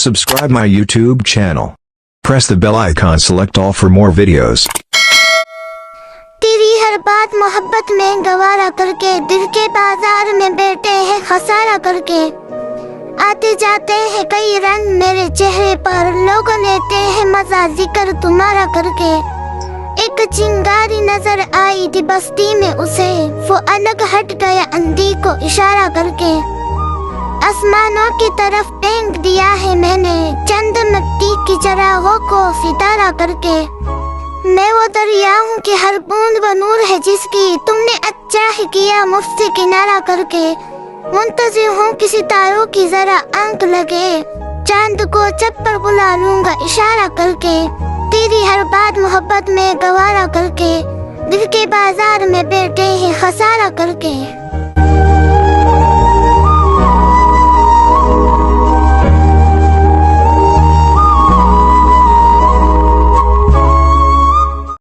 Subscribe my YouTube channel. Press the bell icon, select all for more videos. तेरी हर बात मोहब्बत में गवारा करके, दिल के बाजार में बैठे हैं खसारा करके। आते जाते हैं कई रंग मेरे चेहरे पर, लोग लेते हैं मजा जिक्र तुम्हारा करके। एक चिंगारी नजर आई थी बस्ती में उसे, वो अलग हट गया अंधी को इशारा करके। आसमानों की तरफ फेंक दिया है मैंने, चंद मिट्टी की चरागों को सितारा करके। मैं वो दरिया हूँ कि हर बूंद व नूर है जिसकी, तुमने अच्छा ही किया मुझसे किनारा करके। मुंतज़िर हूँ किसी तारों की जरा आंख लगे, चांद को चप्पल बुला लूंगा इशारा करके। तेरी हर बात मोहब्बत में गवारा करके, दिल के बाजार में बैठे हैं खसारा करके।